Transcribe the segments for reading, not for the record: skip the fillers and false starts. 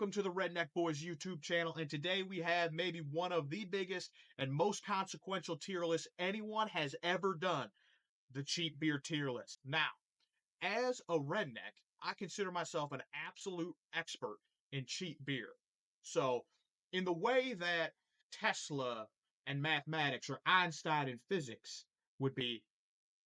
welcome to the Redneck Boys YouTube channel, and today we have maybe one of the biggest and most consequential tier lists anyone has ever done, the cheap beer tier list. Now, as a redneck, I consider myself an absolute expert in cheap beer. So, in the way that Tesla and mathematics or Einstein and physics would be,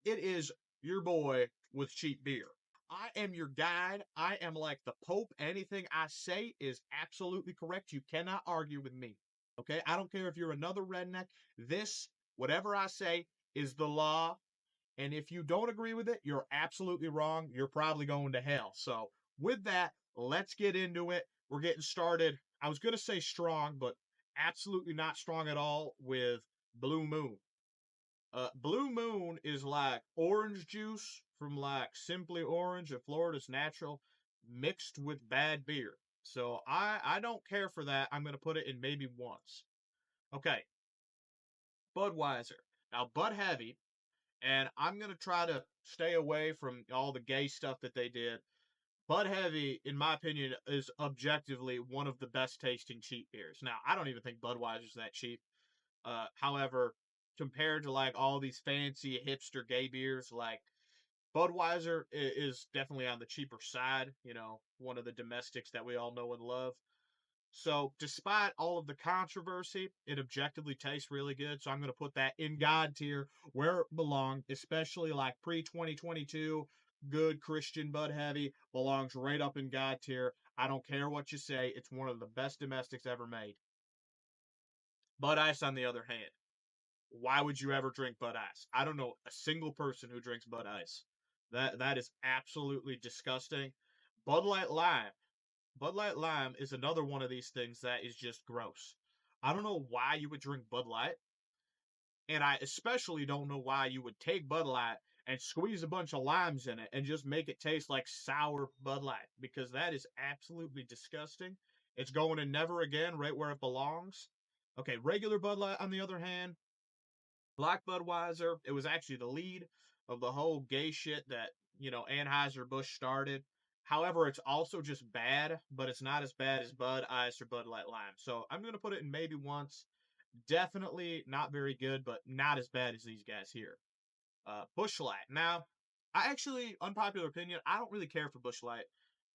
it is your boy with cheap beer. I am your guide. I am like the Pope. Anything I say is absolutely correct. You cannot argue with me. Okay? I don't care if you're another redneck. This, whatever I say, is the law. And if you don't agree with it, you're absolutely wrong. You're probably going to hell. So, with that, let's get into it. We're getting started. I was going to say strong, but absolutely not strong at all with Blue Moon. Blue Moon is like orange juice from like Simply Orange and Florida's Natural mixed with bad beer. So I don't care for that. I'm going to put it in maybe once. Okay, Budweiser. Now, Bud Heavy, and I'm going to try to stay away from all the gay stuff that they did. Bud Heavy, in my opinion, is objectively one of the best tasting cheap beers. Now, I don't even think Budweiser's that cheap. However, compared to like all these fancy hipster gay beers, like Budweiser is definitely on the cheaper side. You know, one of the domestics that we all know and love. So, despite all of the controversy, it objectively tastes really good. So, I'm going to put that in God tier where it belongs, especially like pre 2022. Good Christian Bud Heavy belongs right up in God tier. I don't care what you say, it's one of the best domestics ever made. Bud Ice, on the other hand, why would you ever drink Bud Ice? I don't know a single person who drinks Bud Ice. That is absolutely disgusting. Bud Light Lime. Bud Light Lime is another one of these things that is just gross. I don't know why you would drink Bud Light, and I especially don't know why you would take Bud Light and squeeze a bunch of limes in it and just make it taste like sour Bud Light, because that is absolutely disgusting. It's going in Never Again, right where it belongs. Okay, regular Bud Light, on the other hand, Black Budweiser, it was actually the lead of the whole gay shit that, Anheuser-Busch started. However, it's also just bad, but it's not as bad as Bud Ice or Bud Light Lime. So I'm going to put it in maybe once. Definitely not very good, but not as bad as these guys here. Busch Light. Now, I actually, unpopular opinion, I don't really care for Busch Light.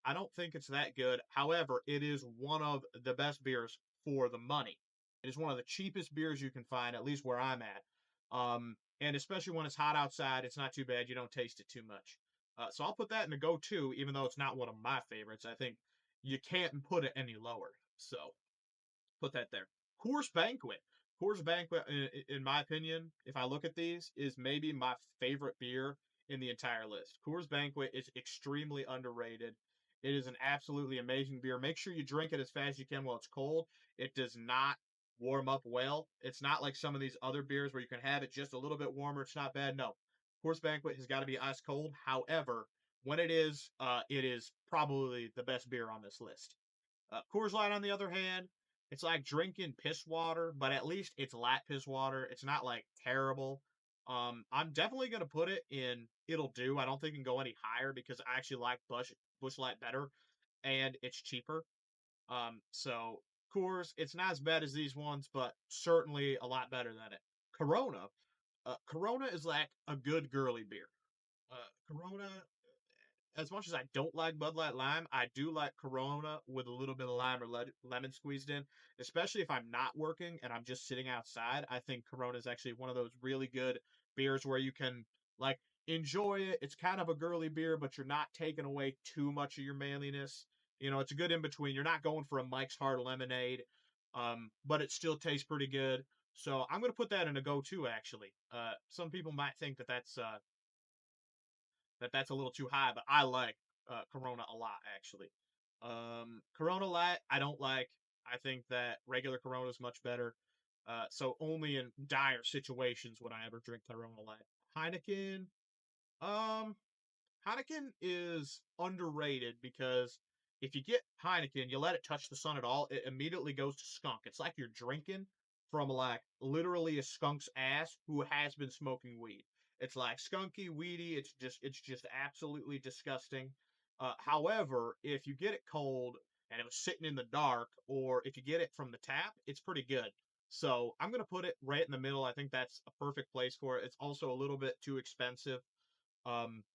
I don't think it's that good. However, it is one of the best beers for the money. It is one of the cheapest beers you can find, at least where I'm at. And especially when it's hot outside, it's not too bad. You don't taste it too much. So I'll put that in the go-to, even though it's not one of my favorites. I think you can't put it any lower. So put that there. Coors Banquet. Coors Banquet, in my opinion, if I look at these, is maybe my favorite beer in the entire list. Coors Banquet is extremely underrated. It is an absolutely amazing beer. Make sure you drink it as fast as you can while it's cold. It does not warm up well. It's not like some of these other beers where you can have it just a little bit warmer. It's not bad. No. Coors Banquet has got to be ice cold. However, when it is probably the best beer on this list. Coors Light, on the other hand, it's like drinking piss water, but at least it's light piss water. It's not like terrible. I'm definitely gonna put it in. It'll do. I don't think it can go any higher because I actually like Busch Light better, and it's cheaper. So Coors, it's not as bad as these ones, but certainly a lot better than it. Corona. Corona is like a good girly beer. Corona, as much as I don't like Bud Light Lime, I do like Corona with a little bit of lime or lemon squeezed in, especially if I'm not working and I'm just sitting outside. I think Corona is actually one of those really good beers where you can like enjoy it. It's kind of a girly beer, but you're not taking away too much of your manliness. You know, it's a good in between. You're not going for a Mike's Hard Lemonade, but it still tastes pretty good. So I'm going to put that in a go-to. Actually, some people might think that that's a little too high, but I like Corona a lot actually. Corona Light, I don't like. I think that regular Corona is much better. So only in dire situations would I ever drink Corona Light. Heineken, um, Heineken is underrated because if you get Heineken, you let it touch the sun at all, it immediately goes to skunk. It's like you're drinking from like literally a skunk's ass who has been smoking weed. It's like skunky, weedy. It's just absolutely disgusting. However, if you get it cold, and it was sitting in the dark, or if you get it from the tap, it's pretty good. So I'm gonna put it right in the middle. I think that's a perfect place for it. It's also a little bit too expensive.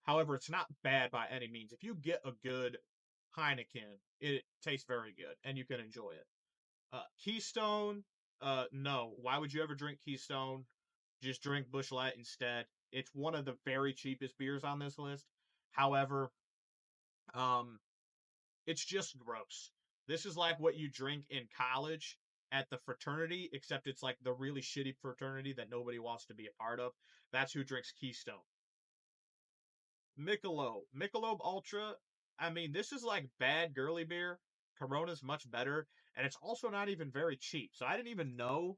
However, it's not bad by any means. If you get a good Heineken, it tastes very good and you can enjoy it. Keystone, no. Why would you ever drink Keystone? Just drink Busch Light instead. It's one of the very cheapest beers on this list. However, um, it's just gross. This is like what you drink in college at the fraternity, except it's like the really shitty fraternity that nobody wants to be a part of. That's who drinks Keystone. Michelob Ultra. I mean, this is like bad girly beer. Corona's much better, and it's also not even very cheap. So I didn't even know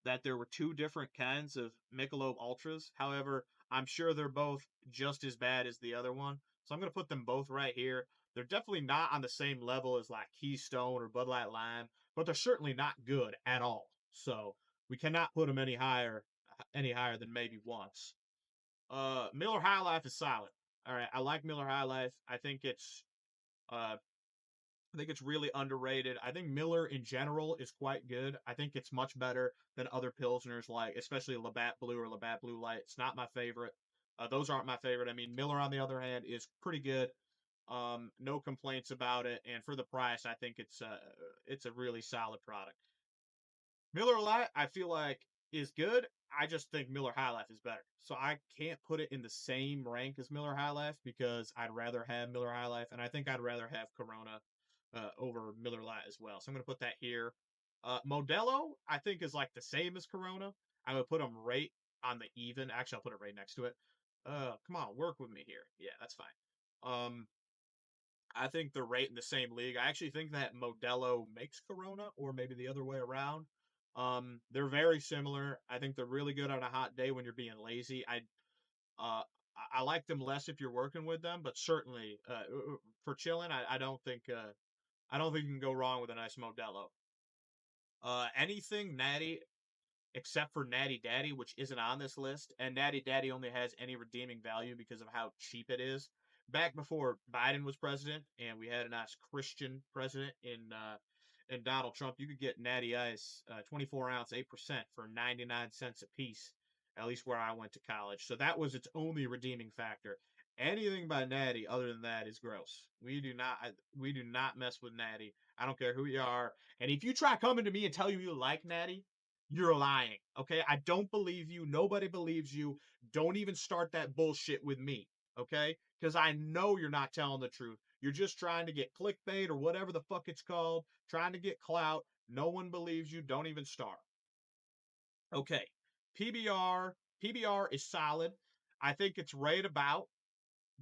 that there were two different kinds of Michelob Ultras. However, I'm sure they're both just as bad as the other one. So I'm gonna put them both right here. They're definitely not on the same level as like Keystone or Bud Light Lime, but they're certainly not good at all. So we cannot put them any higher than maybe once. Miller High Life is solid. All right, I like Miller High Life. Uh I think it's really underrated. I think Miller in general is quite good. I think it's much better than other pilsners, like especially Labatt Blue or Labatt Blue Light. It's not my favorite. Those aren't my favorite. I mean, Miller on the other hand is pretty good. No complaints about it, and for the price, I think it's a really solid product. Miller Lite, I feel like is good. I just think Miller High Life is better. So I can't put it in the same rank as Miller High Life because I'd rather have Miller High Life, and I think I'd rather have Corona over Miller Lite as well. So I'm gonna put that here. Modelo, I think is like the same as Corona. I would put them right on the even. Actually, I'll put it right next to it. Come on, work with me here. Yeah, that's fine. Um, I think they're right in the same league. I actually think that Modelo makes Corona, or maybe the other way around. They're very similar. I think they're really good on a hot day when you're being lazy. Uh, I like them less if you're working with them, but certainly for chilling, I don't think you can go wrong with a nice Modelo. Anything natty except for Natty Daddy, which isn't on this list. And Natty Daddy only has any redeeming value because of how cheap it is. Back before Biden was president and we had a nice Christian president in Donald Trump, you could get Natty Ice 24 ounce 8% for 99 cents a piece, at least where I went to college. So that was its only redeeming factor. Anything by Natty other than that is gross. We do not mess with Natty. I don't care who you are. And if you try coming to me and tell you like Natty, you're lying. Okay. I don't believe you. Nobody believes you. Don't even start that bullshit with me. Okay. Because I know you're not telling the truth. You're just trying to get clickbait or whatever the fuck it's called, trying to get clout. No one believes you. Don't even start. Okay. PBR. PBR is solid. I think it's right about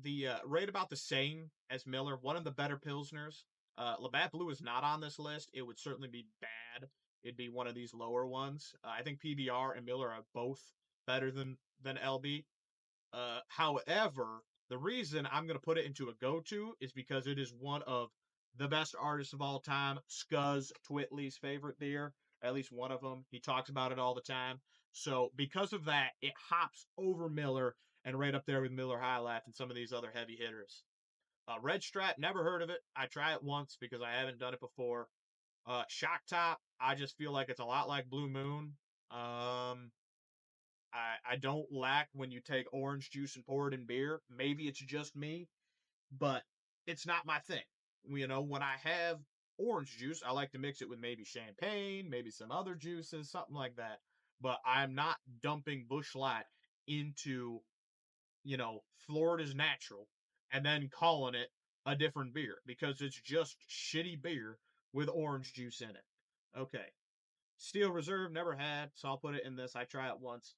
the same as Miller. One of the better pilsners. Labatt Blue is not on this list. It would certainly be bad. It'd be one of these lower ones. I think PBR and Miller are both better than LB. However, the reason I'm going to put it into a go-to is because it is one of the best artists of all time, Scuzz Twitley's favorite beer, at least one of them. He talks about it all the time. So because of that, it hops over Miller and right up there with Miller High Life and some of these other heavy hitters. Red Strat, never heard of it. I try it once because I haven't done it before. Shock Top, I just feel like it's a lot like Blue Moon. Um, I don't like when you take orange juice and pour it in beer. Maybe it's just me, but it's not my thing. You know, when I have orange juice, I like to mix it with maybe champagne, maybe some other juices, something like that. But I'm not dumping Busch Light into, Florida's natural and then calling it a different beer because it's just shitty beer with orange juice in it. Okay. Steel Reserve, never had, so I'll put it in this. I try it once.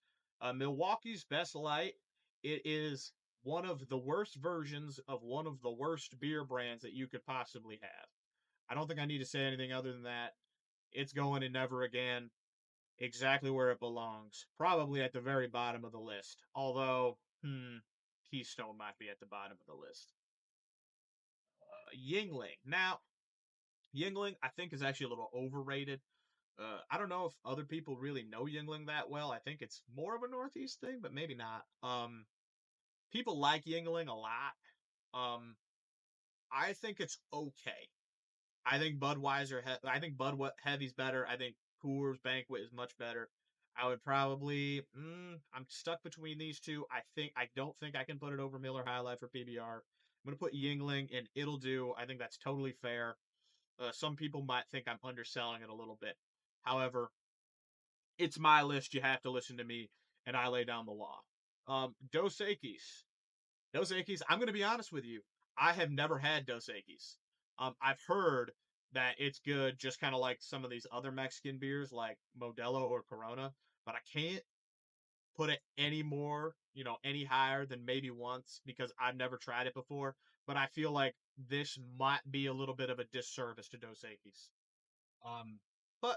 Milwaukee's Best Light. It is one of the worst versions of one of the worst beer brands that you could possibly have. I don't think I need to say anything other than that. It's going in Never Again, exactly where it belongs. Probably at the very bottom of the list. Although, Keystone might be at the bottom of the list. Yingling. Now, Yingling, I think, is actually a little overrated. I don't know if other people really know Yingling that well. I think it's more of a Northeast thing, but maybe not. People like Yingling a lot. Um, I think it's okay. I think Budweiser. I think Bud Heavy's better. I think Coors Banquet is much better. I would probably. I'm stuck between these two. I don't think I can put it over Miller High Life or PBR. I'm gonna put Yingling and It'll Do. I think that's totally fair. Some people might think I'm underselling it a little bit. However, it's my list. You have to listen to me, and I lay down the law. Dos Equis. Dos Equis, I'm going to be honest with you. I have never had Dos Equis. I've heard that it's good, just kind of like some of these other Mexican beers like Modelo or Corona, but I can't put it any more, any higher than maybe once because I've never tried it before. But I feel like this might be a little bit of a disservice to Dos Equis. But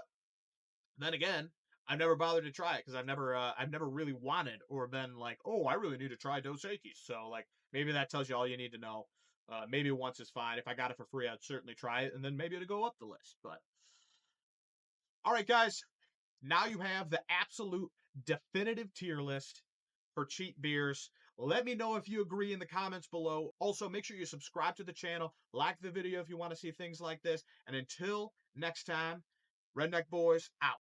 then again, I've never bothered to try it because I've never really wanted or been like, oh, I really need to try Dos Equis. So like maybe that tells you all you need to know. Maybe once is fine. If I got it for free, I'd certainly try it, and then maybe it'll go up the list. But all right, guys, now you have the absolute definitive tier list for cheap beers. Let me know if you agree in the comments below. Also, make sure you subscribe to the channel, like the video if you want to see things like this. And until next time, Redneck Boys out.